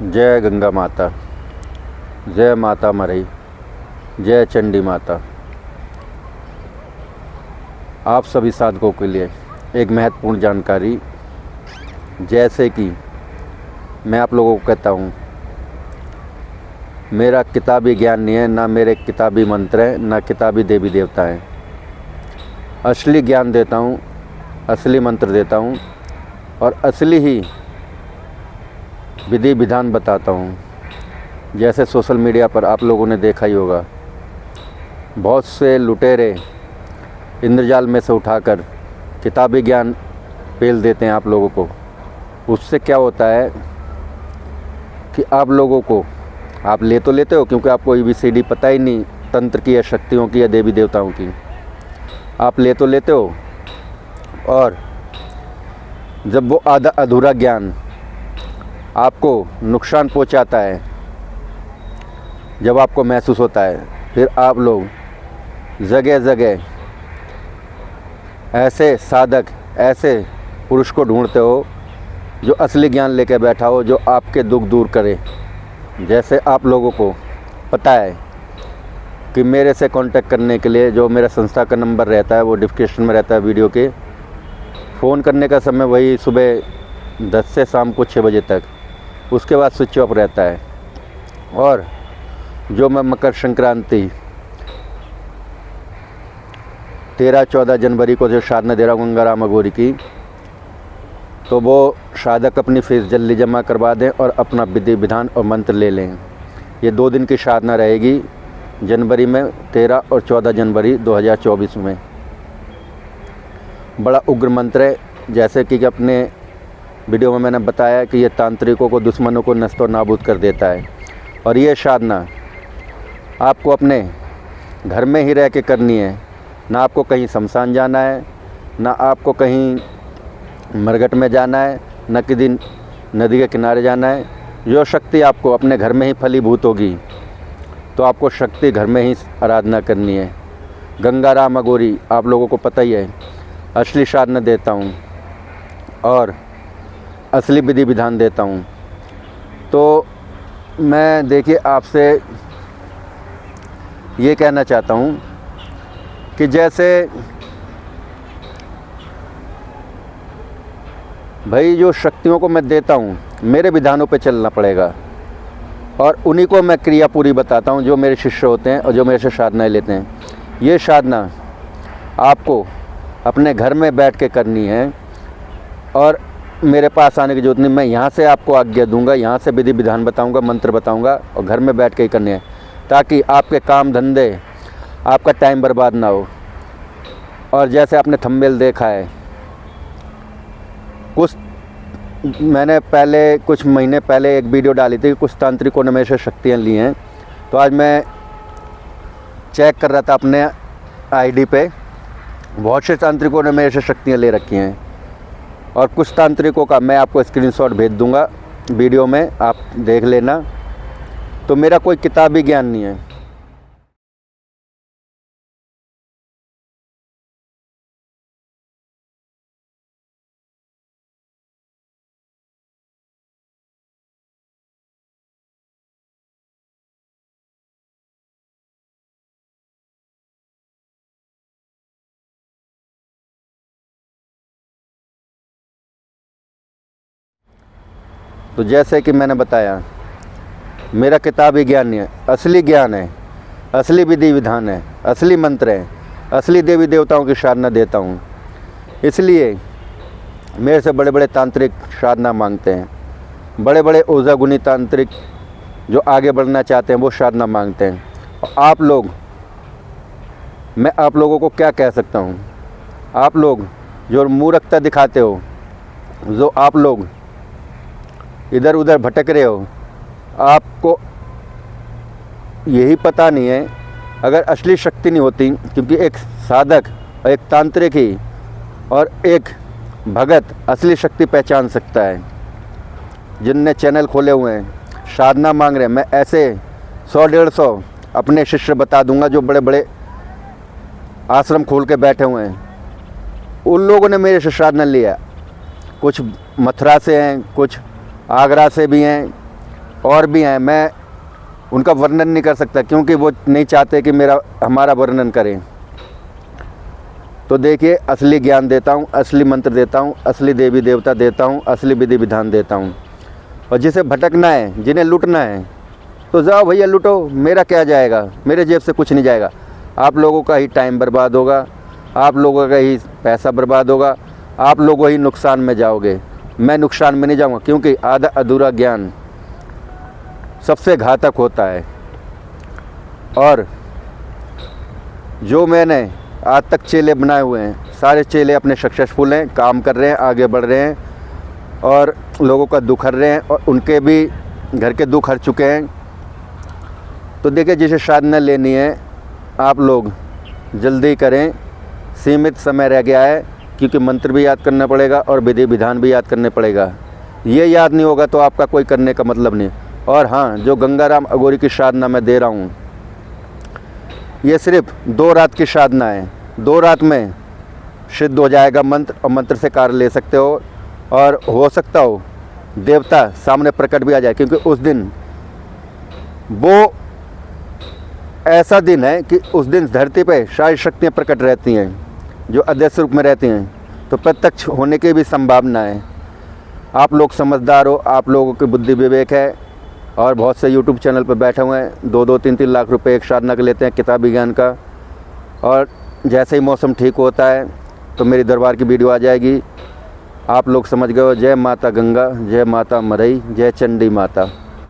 जय गंगा माता, जय माता मरई, जय चंडी माता। आप सभी साधकों के लिए एक महत्वपूर्ण जानकारी, जैसे कि मैं आप लोगों को कहता हूँ, मेरा किताबी ज्ञान नहीं है, ना मेरे किताबी मंत्र हैं, ना किताबी देवी देवता हैं। असली ज्ञान देता हूँ, असली मंत्र देता हूँ और असली ही विधि विधान बताता हूँ। जैसे सोशल मीडिया पर आप लोगों ने देखा ही होगा, बहुत से लुटेरे इंद्रजाल में से उठाकर किताबी ज्ञान पेल देते हैं आप लोगों को। उससे क्या होता है कि आप लोगों को, आप ले तो लेते हो क्योंकि आपको ABCD पता ही नहीं, तंत्र की या शक्तियों की या देवी देवताओं की। आप ले तो लेते हो और जब वो आधा अधूरा ज्ञान आपको नुकसान पहुंचाता है, जब आपको महसूस होता है, फिर आप लोग जगह जगह ऐसे साधक, ऐसे पुरुष को ढूंढते हो जो असली ज्ञान लेके बैठा हो, जो आपके दुख दूर करे। जैसे आप लोगों को पता है कि मेरे से कांटेक्ट करने के लिए जो मेरा संस्था का नंबर रहता है वो डिस्क्रिप्शन में रहता है वीडियो के। फ़ोन करने का समय वही सुबह 10 से शाम को 6 बजे तक, उसके बाद स्विच ऑफ रहता है। और जो मैं मकर संक्रांति 13-14 जनवरी को जो साधना दे रहा हूँ गंगाराम अघोरी की, तो वो साधक अपनी फीस जल्दी जमा करवा दें और अपना विधि विधान और मंत्र ले लें। ये 2 दिन की साधना रहेगी जनवरी में, 13 और 14 जनवरी 2024 में। बड़ा उग्र मंत्र है, जैसे कि अपने वीडियो में मैंने बताया कि ये तांत्रिकों को, दुश्मनों को नष्ट और नाबूद कर देता है। और ये साधना आपको अपने घर में ही रह के करनी है, ना आपको कहीं शमशान जाना है, ना आपको कहीं मरघट में जाना है, न किसी नदी के किनारे जाना है। जो शक्ति आपको अपने घर में ही फलीभूत होगी, तो आपको शक्ति घर में ही आराधना करनी है। गंगाराम अघोरी आप लोगों को पता ही है, असली साधना देता हूँ और असली विधि विधान देता हूँ। तो मैं देखिए आपसे ये कहना चाहता हूँ कि जैसे भाई जो शक्तियों को मैं देता हूँ, मेरे विधानों पे चलना पड़ेगा और उन्हीं को मैं क्रिया पूरी बताता हूँ, जो मेरे शिष्य होते हैं और जो मेरे से साधनाएँ लेते हैं। ये साधना आपको अपने घर में बैठ के करनी है और मेरे पास आने की जरूरत नहीं। मैं यहाँ से आपको आज्ञा दूंगा, यहाँ से विधि विधान बताऊंगा, मंत्र बताऊंगा और घर में बैठ के ही करने हैं, ताकि आपके काम धंधे, आपका टाइम बर्बाद ना हो। और जैसे आपने थंबनेल देखा है, मैंने पहले कुछ महीने पहले एक वीडियो डाली थी कि कुछ तांत्रिकों ने मेरे से शक्तियाँ ली हैं। तो आज मैं चेक कर रहा था अपने ID पे, बहुत से तांत्रिकों ने मेरे से शक्तियाँ ले रखी हैं और कुछ तांत्रिकों का मैं आपको स्क्रीनशॉट भेज दूंगा वीडियो में, आप देख लेना। तो मेरा कोई किताबी ज्ञान नहीं है। तो जैसे कि मैंने बताया, मेरा किताबी ज्ञान नहीं है, असली ज्ञान है, असली विधि विधान है, असली मंत्र है, असली देवी देवताओं की साधना देता हूँ। इसलिए मेरे से बड़े बड़े तांत्रिक साधना मांगते हैं, बड़े बड़े ओझा गुनी तांत्रिक जो आगे बढ़ना चाहते हैं वो साधना मांगते हैं। और आप लोग, मैं आप लोगों को क्या कह सकता हूँ, आप लोग जो मूर्खता दिखाते हो, जो आप लोग इधर उधर भटक रहे हो, आपको यही पता नहीं है। अगर असली शक्ति नहीं होती, क्योंकि एक साधक, एक तांत्रिक ही और एक भगत असली शक्ति पहचान सकता है। जिनने चैनल खोले हुए हैं, साधना मांग रहे हैं, मैं ऐसे 100-150 अपने शिष्य बता दूंगा जो बड़े बड़े आश्रम खोल के बैठे हुए हैं। उन लोगों ने मेरे से साधना लिया। कुछ मथुरा से हैं, कुछ आगरा से भी हैं, और भी हैं, मैं उनका वर्णन नहीं कर सकता क्योंकि वो नहीं चाहते कि हमारा वर्णन करें। तो देखिए, असली ज्ञान देता हूँ, असली मंत्र देता हूँ, असली देवी देवता देता हूँ, असली विधि विधान देता हूँ। और जिसे भटकना है, जिन्हें लूटना है, तो जाओ भैया लूटो, मेरा क्या जाएगा, मेरे जेब से कुछ नहीं जाएगा। आप लोगों का ही टाइम बर्बाद होगा, आप लोगों का ही पैसा बर्बाद होगा, आप लोगों ही नुकसान में जाओगे। मैं नुकसान में नहीं जाऊंगा क्योंकि आधा अधूरा ज्ञान सबसे घातक होता है। और जो मैंने आज तक चेले बनाए हुए हैं, सारे चेले अपने सक्सेसफुल हैं, काम कर रहे हैं, आगे बढ़ रहे हैं और लोगों का दुख हर रहे हैं और उनके भी घर के दुख हर चुके हैं। तो देखिए, जिसे साधना लेनी है आप लोग जल्दी करें, सीमित समय रह गया है क्योंकि मंत्र भी याद करना पड़ेगा और विधि विधान भी याद करने पड़ेगा। ये याद नहीं होगा तो आपका कोई करने का मतलब नहीं। और हाँ, जो गंगाराम अघोरी की साधना मैं दे रहा हूँ, ये सिर्फ 2 रात की साधना है। 2 रात में सिद्ध हो जाएगा मंत्र और मंत्र से कार्य ले सकते हो और हो सकता हो देवता सामने प्रकट भी आ जाए, क्योंकि उस दिन वो ऐसा दिन है कि उस दिन धरती पे सारी शक्तियाँ प्रकट रहती हैं जो अदृश्य रूप में रहती हैं, तो प्रत्यक्ष होने की भी संभावना है। आप लोग समझदार हो, आप लोगों की बुद्धि विवेक है और बहुत से YouTube चैनल पर बैठे हुए हैं 2-2, 3-3 लाख रुपए एक साधना के लेते हैं किताबी ज्ञान का। और जैसे ही मौसम ठीक होता है तो मेरी दरबार की वीडियो आ जाएगी। आप लोग समझ गए हो। जय माता गंगा, जय माता मरई, जय चंडी माता।